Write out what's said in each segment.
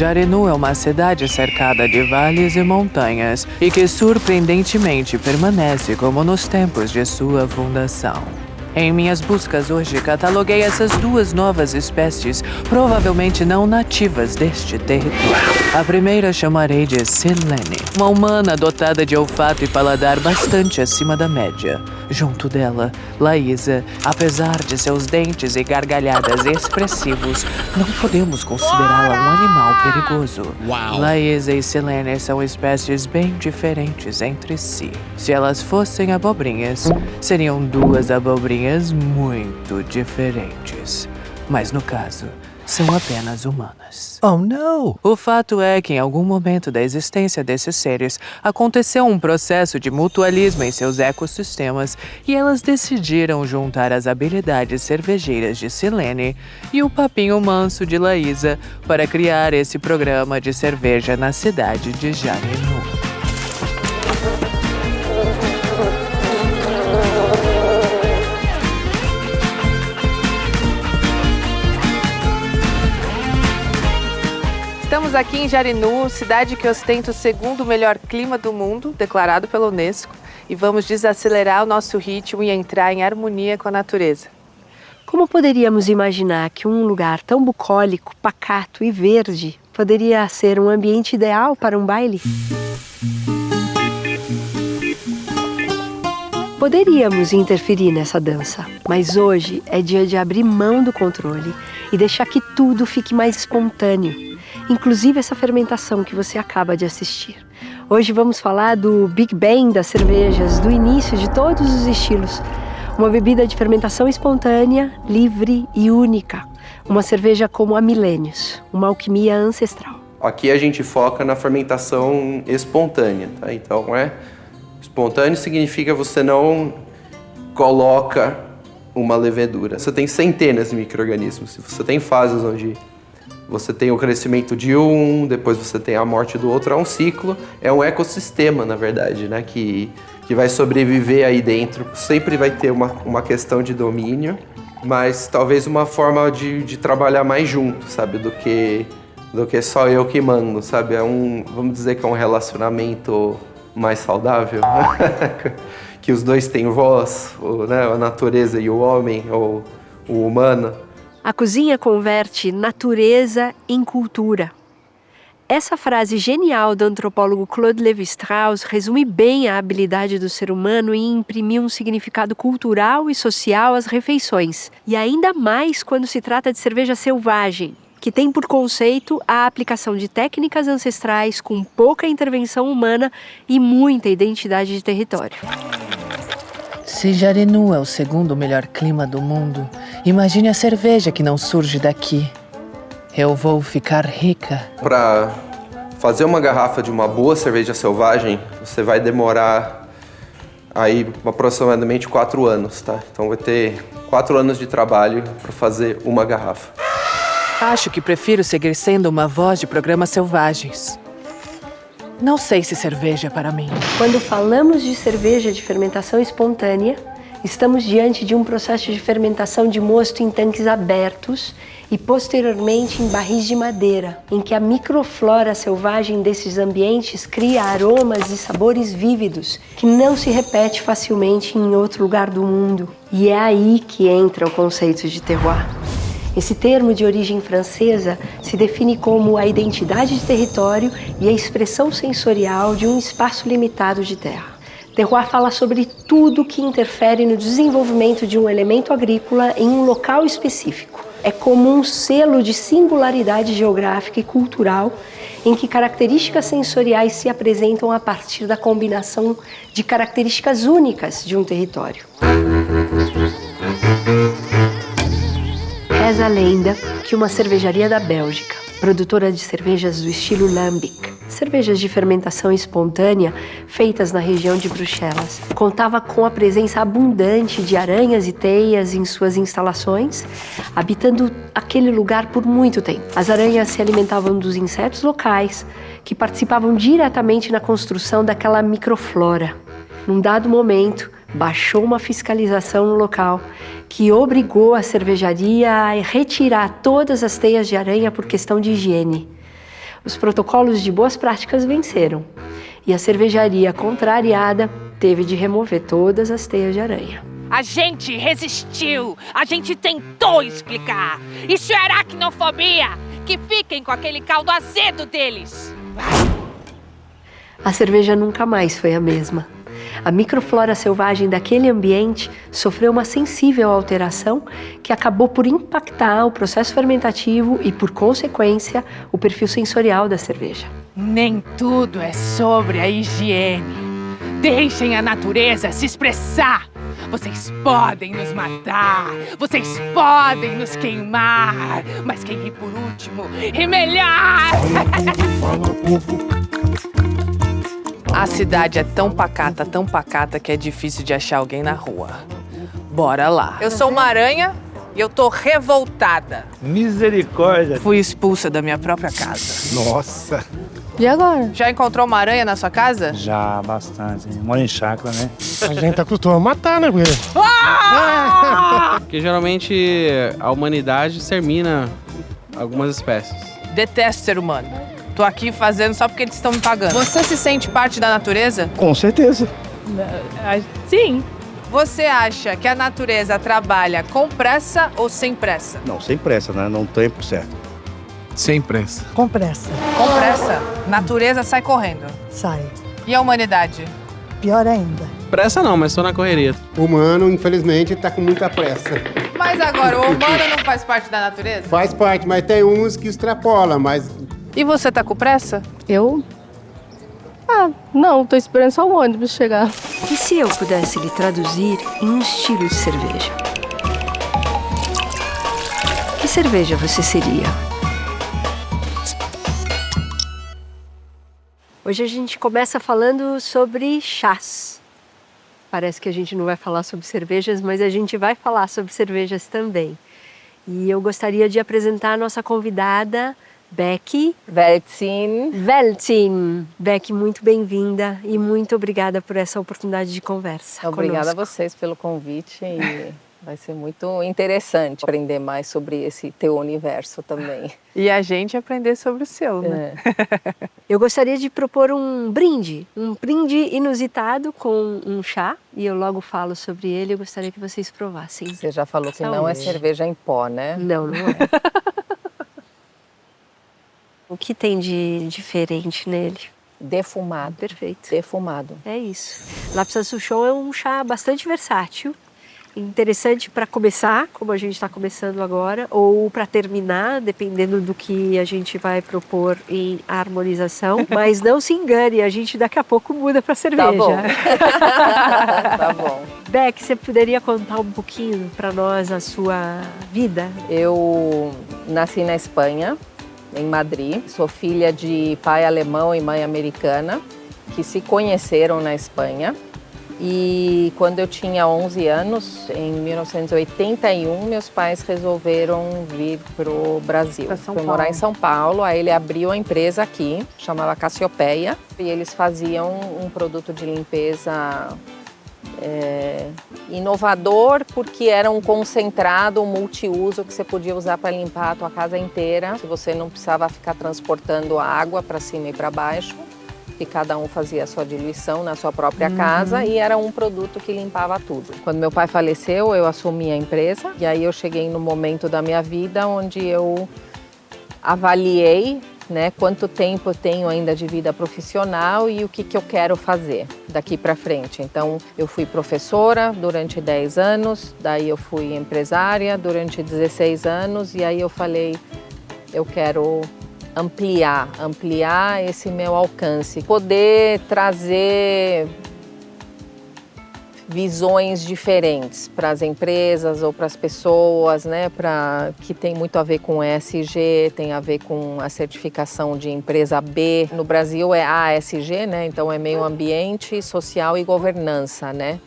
Jarinu é uma cidade cercada de vales e montanhas e que surpreendentemente permanece como nos tempos de sua fundação. Em minhas buscas hoje, cataloguei essas duas novas espécies, provavelmente não nativas deste território. A primeira chamarei de Silene, uma humana dotada de olfato e paladar bastante acima da média. Junto dela, Laísa, apesar de seus dentes e gargalhadas expressivos, não podemos considerá-la um animal perigoso. Laísa e Silene são espécies bem diferentes entre si. Se elas fossem abobrinhas, seriam duas abobrinhas muito diferentes. Mas no caso, são apenas humanas. Oh, não! O fato é que em algum momento da existência desses seres, aconteceu um processo de mutualismo em seus ecossistemas e elas decidiram juntar as habilidades cervejeiras de Silene e o papinho manso de Laísa para criar esse programa de cerveja na cidade de Jarinu. Estamos aqui em Jarinu, cidade que ostenta o segundo melhor clima do mundo, declarado pela Unesco, e vamos desacelerar o nosso ritmo e entrar em harmonia com a natureza. Como poderíamos imaginar que um lugar tão bucólico, pacato e verde poderia ser um ambiente ideal para um baile? Poderíamos interferir nessa dança, mas hoje é dia de abrir mão do controle e deixar que tudo fique mais espontâneo. Inclusive essa fermentação que você acaba de assistir. Hoje vamos falar do Big Bang das cervejas, do início de todos os estilos. Uma bebida de fermentação espontânea, livre e única. Uma cerveja como há milênios, uma alquimia ancestral. Aqui a gente foca na fermentação espontânea, tá? Então, espontâneo significa você não coloca uma levedura. Você tem centenas de micro-organismos. Você tem fases onde você tem o crescimento de um, depois você tem a morte do outro, é um ciclo, é um ecossistema, na verdade, né? Que vai sobreviver aí dentro. Sempre vai ter uma questão de domínio, mas talvez uma forma de trabalhar mais junto, sabe? Do que só eu que mando, sabe? Vamos dizer que é um relacionamento mais saudável, que os dois têm voz, né? A natureza e o homem, ou o humano. A cozinha converte natureza em cultura. Essa frase genial do antropólogo Claude Lévi-Strauss resume bem a habilidade do ser humano em imprimir um significado cultural e social às refeições. E ainda mais quando se trata de cerveja selvagem, que tem por conceito a aplicação de técnicas ancestrais com pouca intervenção humana e muita identidade de território. Se Jarinu é o segundo melhor clima do mundo, imagine a cerveja que não surge daqui. Eu vou ficar rica. Para fazer uma garrafa de uma boa cerveja selvagem, você vai demorar aí aproximadamente 4 anos, tá? Então vai ter 4 anos de trabalho para fazer uma garrafa. Acho que prefiro seguir sendo uma voz de programas selvagens. Não sei se cerveja é para mim. Quando falamos de cerveja de fermentação espontânea, estamos diante de um processo de fermentação de mosto em tanques abertos e posteriormente em barris de madeira, em que a microflora selvagem desses ambientes cria aromas e sabores vívidos que não se repete facilmente em outro lugar do mundo. E é aí que entra o conceito de terroir. Esse termo de origem francesa se define como a identidade de território e a expressão sensorial de um espaço limitado de terra. Terroir fala sobre tudo que interfere no desenvolvimento de um elemento agrícola em um local específico. É como um selo de singularidade geográfica e cultural em que características sensoriais se apresentam a partir da combinação de características únicas de um território. Reza a lenda que uma cervejaria da Bélgica, produtora de cervejas do estilo Lambic, cervejas de fermentação espontânea feitas na região de Bruxelas, contava com a presença abundante de aranhas e teias em suas instalações, habitando aquele lugar por muito tempo. As aranhas se alimentavam dos insetos locais, que participavam diretamente na construção daquela microflora. Num dado momento, baixou uma fiscalização no local que obrigou a cervejaria a retirar todas as teias de aranha por questão de higiene. os protocolos de boas práticas venceram e a cervejaria contrariada teve de remover todas as teias de aranha. A gente resistiu, a gente tentou explicar. Isso é aracnofobia. Que fiquem com aquele caldo azedo deles. A cerveja nunca mais foi a mesma. A microflora selvagem daquele ambiente sofreu uma sensível alteração que acabou por impactar o processo fermentativo e, por consequência, o perfil sensorial da cerveja. Nem tudo é sobre a higiene. Deixem a natureza se expressar. Vocês podem nos matar, vocês podem nos queimar, mas quem ri por último, ri melhor! A cidade é tão pacata que é difícil de achar alguém na rua. Bora lá. Eu sou uma aranha e eu tô revoltada. Misericórdia. Fui expulsa da minha própria casa. Nossa. E agora? Já encontrou uma aranha na sua casa? Já, bastante. Mora em chácara, né? A gente tá acostumado a matar, né, Guilherme? Porque geralmente a humanidade extermina algumas espécies. Detesto ser humano. Tô aqui fazendo só porque eles estão me pagando. Você se sente parte da natureza? Com certeza. Sim. Você acha que a natureza trabalha com pressa ou sem pressa? Não, sem pressa, né? Não tempo certo. Sem pressa. Com pressa. Com pressa. Natureza sai correndo. Sai. E a humanidade? Pior ainda. Pressa não, mas tô na correria. O humano, infelizmente, tá com muita pressa. Mas agora, o humano não faz parte da natureza? Faz parte, mas tem uns que extrapolam, mas... E você tá com pressa? Eu? Não, tô esperando só o ônibus chegar. E se eu pudesse lhe traduzir em um estilo de cerveja? Que cerveja você seria? Hoje a gente começa falando sobre chás. Parece que a gente não vai falar sobre cervejas, mas a gente vai falar sobre cervejas também. E eu gostaria de apresentar a nossa convidada, Becky Weltzin. Becky, muito bem-vinda e muito obrigada por essa oportunidade de conversa. Obrigada conosco. a vocês pelo convite e vai ser muito interessante aprender mais sobre esse teu universo também. E a gente aprender sobre o seu, né? Eu gostaria de propor um brinde inusitado com um chá, e eu logo falo sobre ele, eu gostaria que vocês provassem. Você já falou que não é cerveja em pó, né? Não, não é. O que tem de diferente nele? Defumado. Perfeito. Defumado. É isso. Lapsa Souchong é um chá bastante versátil, interessante para começar, como a gente está começando agora, ou para terminar, dependendo do que a gente vai propor em harmonização. Mas não se engane, a gente daqui a pouco muda para cerveja. Tá bom. Tá bom. Beck, você poderia contar um pouquinho para nós a sua vida? Eu nasci na Espanha, em Madrid. Sou filha de pai alemão e mãe americana, que se conheceram na Espanha. E quando eu tinha 11 anos, em 1981, meus pais resolveram vir para o Brasil. Fui morar em São Paulo, aí ele abriu a empresa aqui, chamava Cassiopeia, e eles faziam um produto de limpeza inovador, porque era um concentrado, um multiuso que você podia usar para limpar a tua casa inteira, que você não precisava ficar transportando água para cima e para baixo. Que cada um fazia a sua diluição na sua própria casa e era um produto que limpava tudo. Quando meu pai faleceu, eu assumi a empresa e aí eu cheguei no momento da minha vida onde eu avaliei, né, quanto tempo eu tenho ainda de vida profissional e o que eu quero fazer daqui para frente. Então, eu fui professora durante 10 anos, daí eu fui empresária durante 16 anos e aí eu falei, eu quero ampliar esse meu alcance, poder trazer visões diferentes para as empresas ou para as pessoas, né, que tem muito a ver com ESG, tem a ver com a certificação de empresa B. No Brasil é ASG, né, então é meio ambiente, social e governança, né.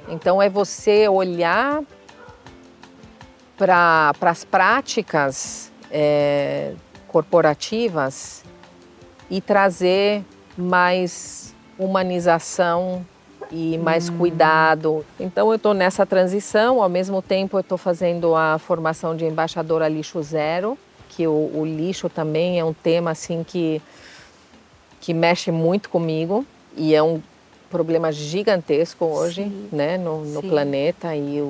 Então é você olhar para as práticas corporativas e trazer mais humanização e mais cuidado. Então eu estou nessa transição, ao mesmo tempo eu estou fazendo a formação de embaixadora lixo zero, que o lixo também é um tema assim que mexe muito comigo e é um problema gigantesco hoje, né, no planeta e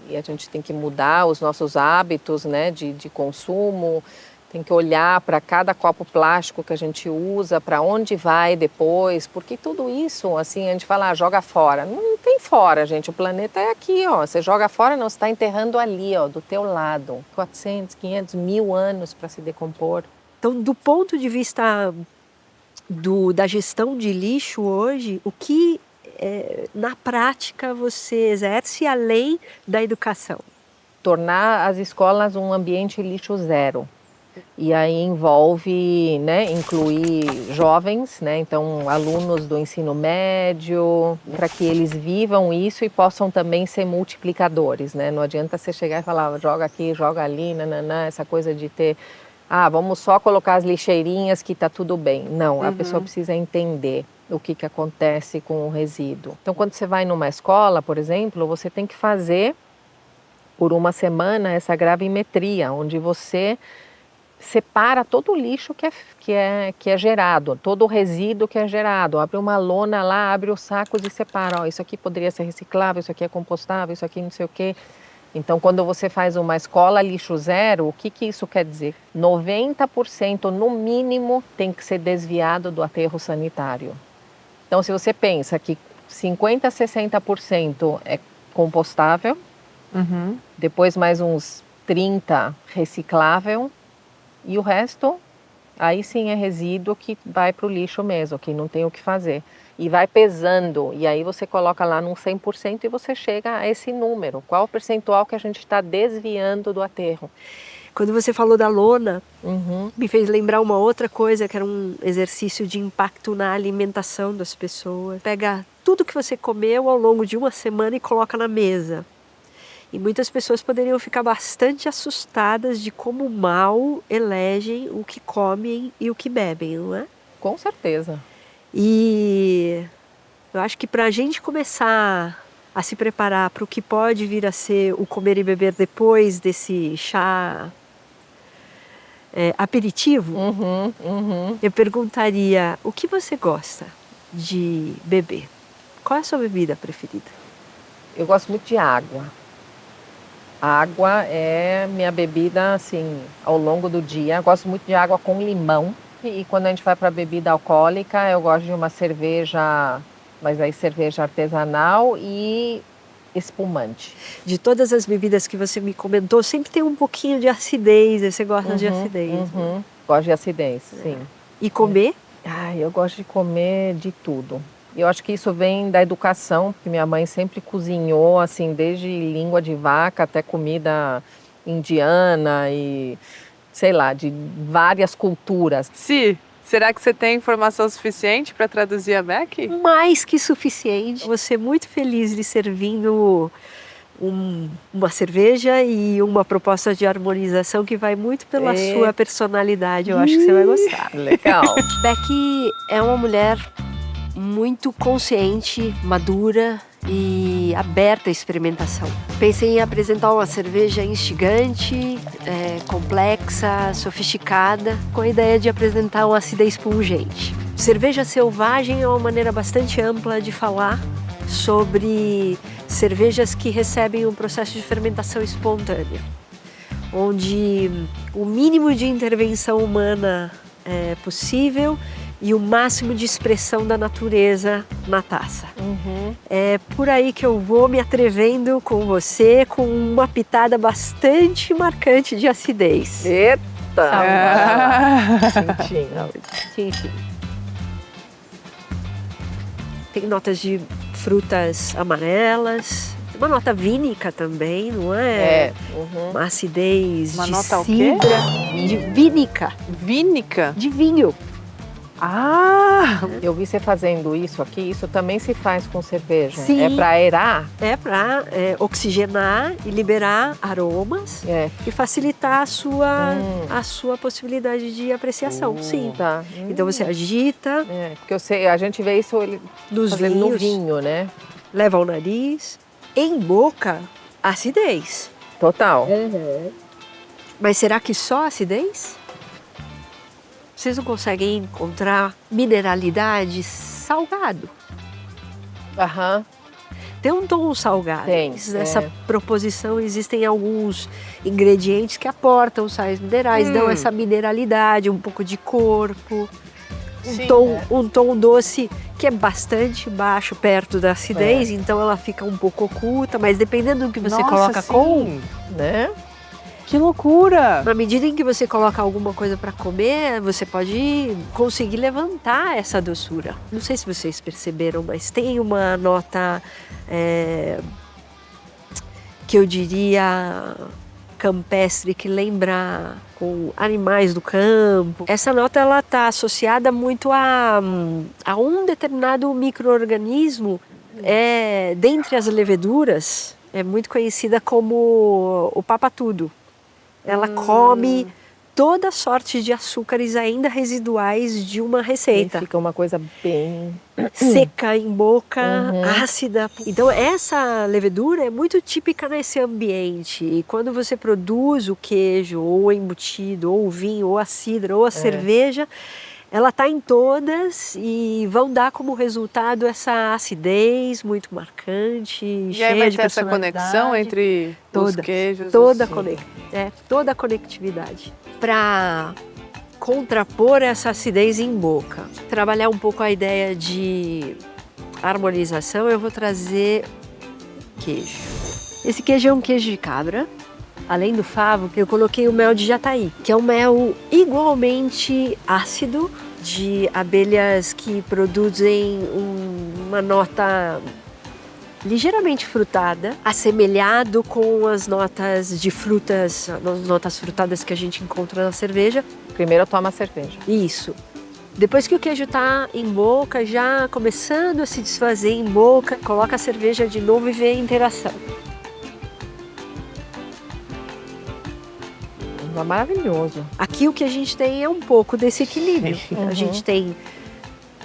a gente tem que mudar os nossos hábitos, né, de consumo. Tem que olhar para cada copo plástico que a gente usa, para onde vai depois, porque tudo isso, assim, a gente fala, joga fora. Não tem fora, gente, o planeta é aqui, ó. Você joga fora, não, você está enterrando ali, ó, do teu lado. 400, 500, 1000 anos para se decompor. Então, do ponto de vista da gestão de lixo hoje, o que na prática você exerce além da educação? Tornar as escolas um ambiente lixo zero. E aí envolve, né, incluir jovens, né, então alunos do ensino médio, para que eles vivam isso e possam também ser multiplicadores, né? Não adianta você chegar e falar, joga aqui, joga ali, nananã, essa coisa de ter, vamos só colocar as lixeirinhas que tá tudo bem. Não, a pessoa precisa entender o que acontece com o resíduo. Então, quando você vai numa escola, por exemplo, você tem que fazer por uma semana essa gravimetria, onde você separa todo o lixo que é gerado, todo o resíduo que é gerado. Abre uma lona lá, abre os sacos e separa. Ó, isso aqui poderia ser reciclável, isso aqui é compostável, isso aqui não sei o quê. Então, quando você faz uma escola lixo zero, o que isso quer dizer? 90% no mínimo tem que ser desviado do aterro sanitário. Então, se você pensa que 50% a 60% é compostável, depois mais uns 30% reciclável, e o resto, aí sim é resíduo que vai para o lixo mesmo, que não tem o que fazer. E vai pesando, e aí você coloca lá num 100% e você chega a esse número. Qual o percentual que a gente está desviando do aterro? Quando você falou da lona, me fez lembrar uma outra coisa, que era um exercício de impacto na alimentação das pessoas. Pega tudo que você comeu ao longo de uma semana e coloca na mesa. E muitas pessoas poderiam ficar bastante assustadas de como mal elegem o que comem e o que bebem, não é? Com certeza. E eu acho que para a gente começar a se preparar para o que pode vir a ser o comer e beber depois desse chá aperitivo, eu perguntaria, o que você gosta de beber? Qual é a sua bebida preferida? Eu gosto muito de água. A água é minha bebida, assim, ao longo do dia. Eu gosto muito de água com limão. E quando a gente vai para bebida alcoólica, eu gosto de uma cerveja, mas aí cerveja artesanal e espumante. De todas as bebidas que você me comentou, sempre tem um pouquinho de acidez. Você gosta de acidez? Né? Gosto de acidez, sim. E comer? Eu gosto de comer de tudo. Eu acho que isso vem da educação, porque minha mãe sempre cozinhou, assim, desde língua de vaca até comida indiana e, sei lá, de várias culturas. Si, será que você tem informação suficiente para traduzir a Becky? Mais que suficiente. Você é muito feliz lhe servindo uma cerveja e uma proposta de harmonização que vai muito pela sua personalidade. Eu acho que você vai gostar. Legal. Becky é uma mulher muito consciente, madura e aberta à experimentação. Pensei em apresentar uma cerveja instigante, complexa, sofisticada, com a ideia de apresentar uma acidez pungente. Cerveja selvagem é uma maneira bastante ampla de falar sobre cervejas que recebem um processo de fermentação espontânea, onde o mínimo de intervenção humana é possível e o máximo de expressão da natureza na taça. É por aí que eu vou me atrevendo com você, com uma pitada bastante marcante de acidez. Eita! Sim. Tem notas de frutas amarelas, uma nota vínica também, não é? Uma acidez uma de nota cidra, o quê? de vínica. Vínica? De vinho. Eu vi você fazendo isso aqui, isso também se faz com cerveja. Sim. É para aerar? É para oxigenar e liberar aromas e facilitar a sua possibilidade de apreciação. Sim. Tá. Então você agita. Porque eu sei, a gente vê isso fazendo no vinho, né? Leva ao nariz. Em boca, acidez. Total. Mas será que só acidez? Vocês não conseguem encontrar mineralidade salgado? Aham. Tem um tom salgado. Tem, Nessa proposição existem alguns ingredientes que aportam sais minerais, dão essa mineralidade, um pouco de corpo. Um tom doce que é bastante baixo perto da acidez, então ela fica um pouco oculta, mas dependendo do que você coloca né? Que loucura! Na medida em que você coloca alguma coisa para comer, você pode conseguir levantar essa doçura. Não sei se vocês perceberam, mas tem uma nota que eu diria campestre, que lembra com animais do campo. Essa nota ela está associada muito a um determinado micro-organismo. Dentre as leveduras, é muito conhecida como o papatudo. Ela come toda sorte de açúcares ainda residuais de uma receita. Fica uma coisa bem seca em boca, ácida. Então essa levedura é muito típica nesse ambiente. E quando você produz o queijo, ou o embutido, ou o vinho, ou a cidra, ou a cerveja, ela está em todas e vão dar como resultado essa acidez muito marcante, E cheia aí vai de ter essa conexão entre os queijos? toda a conectividade. Para contrapor essa acidez em boca, trabalhar um pouco a ideia de harmonização, eu vou trazer queijo. Esse queijo é um queijo de cabra. Além do favo, eu coloquei o mel de jataí, que é um mel igualmente ácido, de abelhas que produzem uma nota ligeiramente frutada, assemelhado com as notas de frutas, as notas frutadas que a gente encontra na cerveja. Primeiro toma a cerveja. Isso. Depois que o queijo está em boca, já começando a se desfazer em boca, coloca a cerveja de novo e vê a interação. Maravilhoso. Aqui o que a gente tem é um pouco desse equilíbrio. A gente tem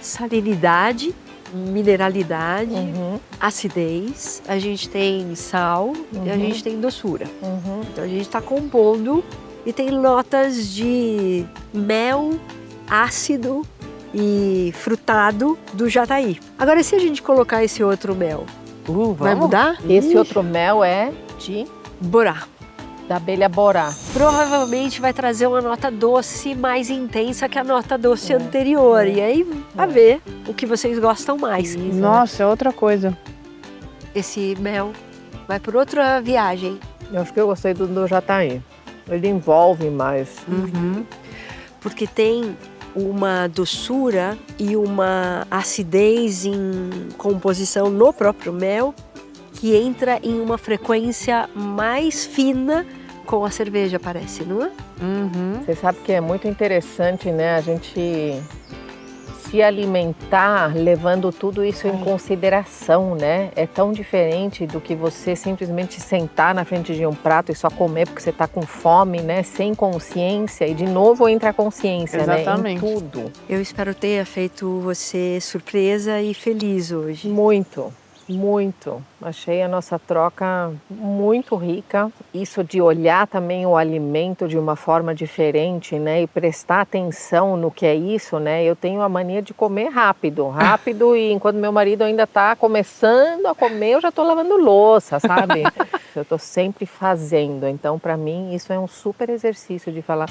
salinidade, mineralidade, acidez, a gente tem sal e a gente tem doçura. Então a gente está compondo e tem notas de mel, ácido e frutado do jataí. Agora, e se a gente colocar esse outro mel? Vai mudar? Esse outro mel é de borá. Da abelha borá. Provavelmente vai trazer uma nota doce mais intensa que a nota doce anterior. E aí, a ver o que vocês gostam mais. Nossa, é outra coisa. Esse mel vai por outra viagem. Eu acho que eu gostei do jataí. Ele envolve mais. Porque tem uma doçura e uma acidez em composição no próprio mel que entra em uma frequência mais fina com a cerveja, parece, não é? Você sabe que é muito interessante, né? A gente se alimentar levando tudo isso em consideração, né? É tão diferente do que você simplesmente sentar na frente de um prato e só comer porque você está com fome, né? Sem consciência. E de novo entra a consciência, Exatamente. Né? Em tudo. Eu espero ter feito você surpresa e feliz hoje. Muito. Muito. Achei a nossa troca muito rica. Isso de olhar também o alimento de uma forma diferente, né? E prestar atenção no que é isso, né? Eu tenho a mania de comer rápido. E enquanto meu marido ainda está começando a comer, eu já estou lavando louça, sabe? Eu estou sempre fazendo. Então, para mim, isso é um super exercício de falar...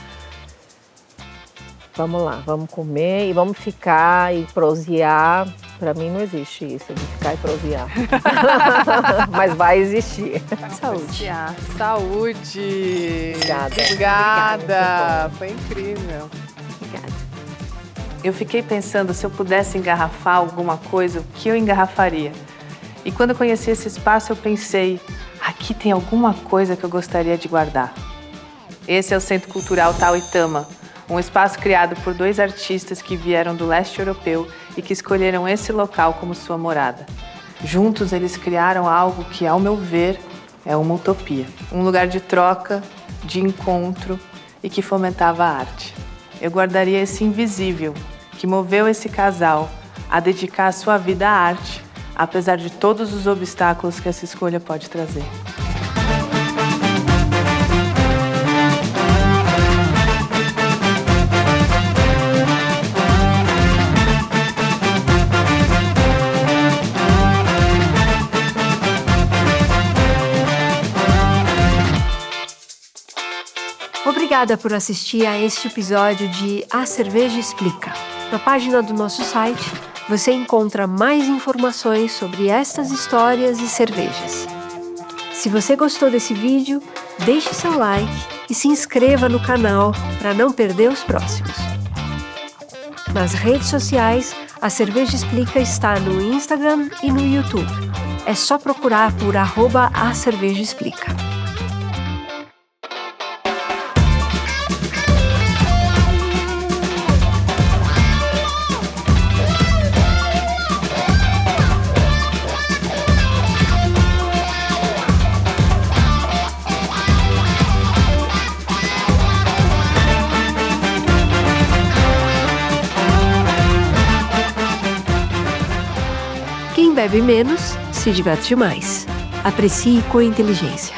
Vamos lá, vamos comer e vamos ficar e prosear. Para mim não existe isso de ficar e prosear. Mas vai existir. Saúde. Saúde! Obrigada. Obrigada! Foi incrível. Obrigada. Eu fiquei pensando se eu pudesse engarrafar alguma coisa, o que eu engarrafaria? E quando eu conheci esse espaço, eu pensei, aqui tem alguma coisa que eu gostaria de guardar. Esse é o Centro Cultural Tauitama, um espaço criado por 2 artistas que vieram do leste europeu e que escolheram esse local como sua morada. Juntos, eles criaram algo que, ao meu ver, é uma utopia. Um lugar de troca, de encontro e que fomentava a arte. Eu guardaria esse invisível que moveu esse casal a dedicar a sua vida à arte, apesar de todos os obstáculos que essa escolha pode trazer. Obrigada por assistir a este episódio de A Cerveja Explica. Na página do nosso site, você encontra mais informações sobre estas histórias e cervejas. Se você gostou desse vídeo, deixe seu like e se inscreva no canal para não perder os próximos. Nas redes sociais, A Cerveja Explica está no Instagram e no YouTube. É só procurar por @acervejaexplica. Quem bebe menos, se diverte mais. Aprecie com inteligência.